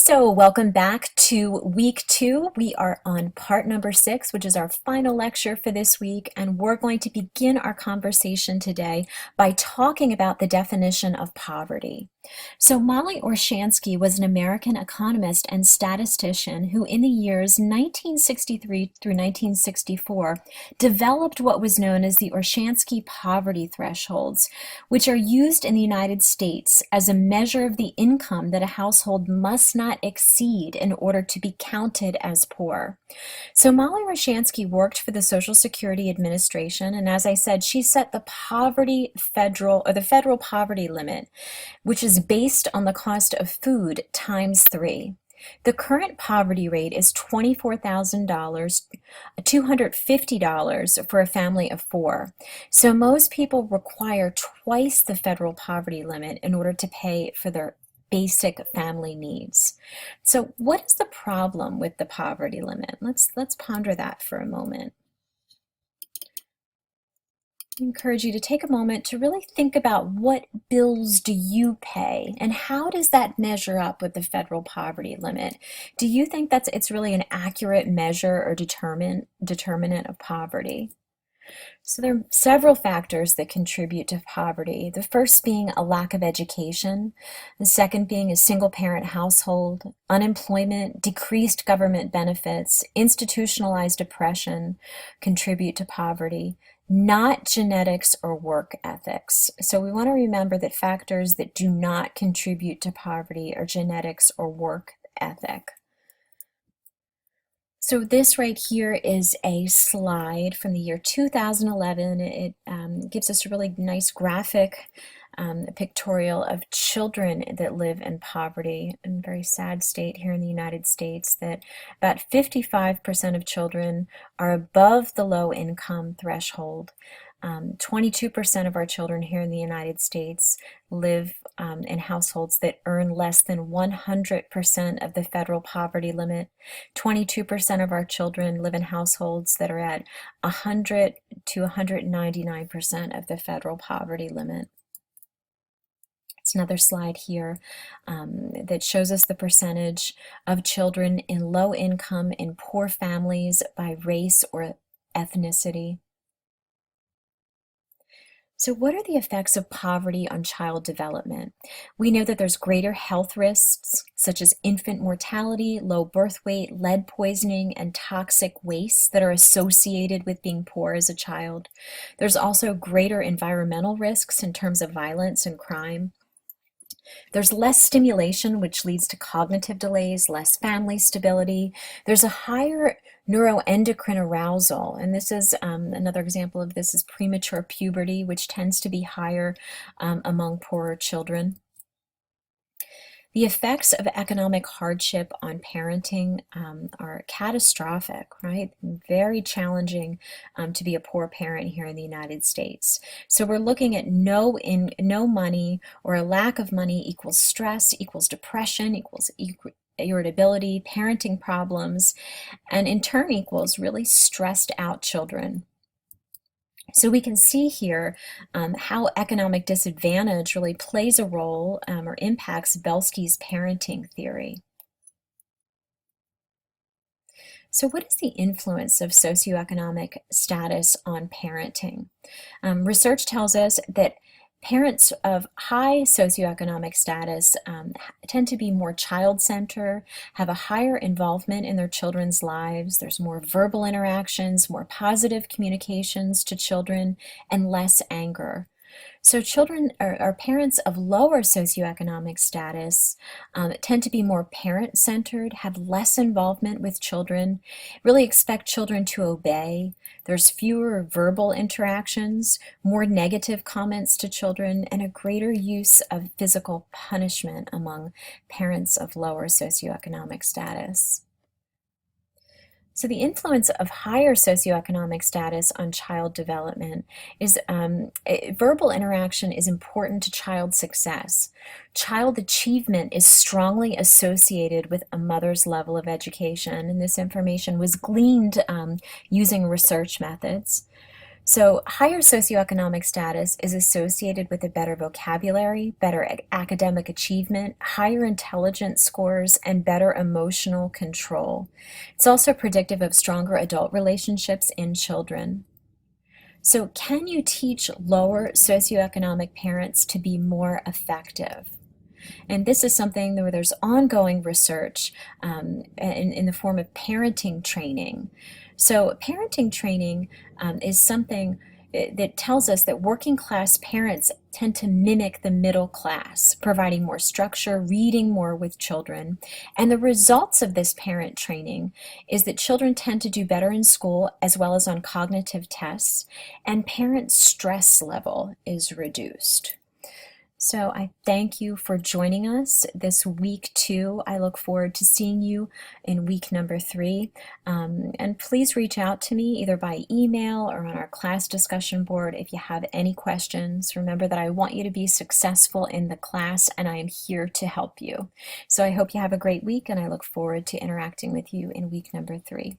So welcome back to week 2. We are on part number 6, which is our final lecture for this week, and we're going to begin our conversation today by talking about the definition of poverty. So Molly Orshansky was an American economist and statistician who in the years 1963 through 1964 developed what was known as the Orshansky poverty thresholds, which are used in the United States as a measure of the income that a household must not exceed in order to be counted as poor. So Molly Orshansky worked for the Social Security Administration, and as I said, she set the federal poverty limit, which is based on the cost of food times 3. The current poverty rate is $24,000, $250 for a family of 4. So most people require twice the federal poverty limit in order to pay for their basic family needs. So what is the problem with the poverty limit? Let's ponder that for a moment. I encourage you to take a moment to really think about what bills do you pay and how does that measure up with the federal poverty limit? Do you think it's really an accurate measure or determinant of poverty? So there are several factors that contribute to poverty. The first being a lack of education, the second being a single parent household, unemployment, decreased government benefits, institutionalized oppression contribute to poverty, not genetics or work ethics. So we want to remember that factors that do not contribute to poverty are genetics or work ethic. So this right here is a slide from the year 2011. It gives us a really nice graphic pictorial of children that live in poverty, in a very sad state here in the United States, that about 55% of children are above the low income threshold. 22% of our children here in the United States live in households that earn less than 100% of the federal poverty limit. 22% of our children live in households that are at 100 to 199% of the federal poverty limit. It's another slide here that shows us the percentage of children in low income and poor families by race or ethnicity. So what are the effects of poverty on child development? We know that there's greater health risks, such as infant mortality, low birth weight, lead poisoning, and toxic wastes that are associated with being poor as a child. There's also greater environmental risks in terms of violence and crime. There's less stimulation, which leads to cognitive delays, less family stability. There's a higher neuroendocrine arousal, and this is another example of this is premature puberty, which tends to be higher among poorer children. The effects of economic hardship on parenting are catastrophic, right? Very challenging to be a poor parent here in the United States. So we're looking at no money or a lack of money equals stress, equals depression, equals irritability, parenting problems, and in turn equals really stressed out children. So we can see here how economic disadvantage really plays a role or impacts Belsky's parenting theory. So what is the influence of socioeconomic status on parenting? Research tells us that parents of high socioeconomic status tend to be more child-centered, have a higher involvement in their children's lives. There's more verbal interactions, more positive communications to children, and less anger. So children or parents of lower socioeconomic status tend to be more parent-centered, have less involvement with children, really expect children to obey. There's fewer verbal interactions, more negative comments to children, and a greater use of physical punishment among parents of lower socioeconomic status. So the influence of higher socioeconomic status on child development is verbal interaction is important to child success. Child achievement is strongly associated with a mother's level of education, and this information was gleaned using research methods. So, higher socioeconomic status is associated with a better vocabulary, better academic achievement, higher intelligence scores, and better emotional control. It's also predictive of stronger adult relationships in children. So, can you teach lower socioeconomic parents to be more effective? And this is something where there's ongoing research in the form of parenting training. So, parenting training is something that tells us that working class parents tend to mimic the middle class, providing more structure, reading more with children. And the results of this parent training is that children tend to do better in school as well as on cognitive tests, and parent stress level is reduced. So I thank you for joining us this week 2. I look forward to seeing you in week number 3. And please reach out to me either by email or on our class discussion board if you have any questions. Remember that I want you to be successful in the class, and I am here to help you. So I hope you have a great week, and I look forward to interacting with you in week number 3.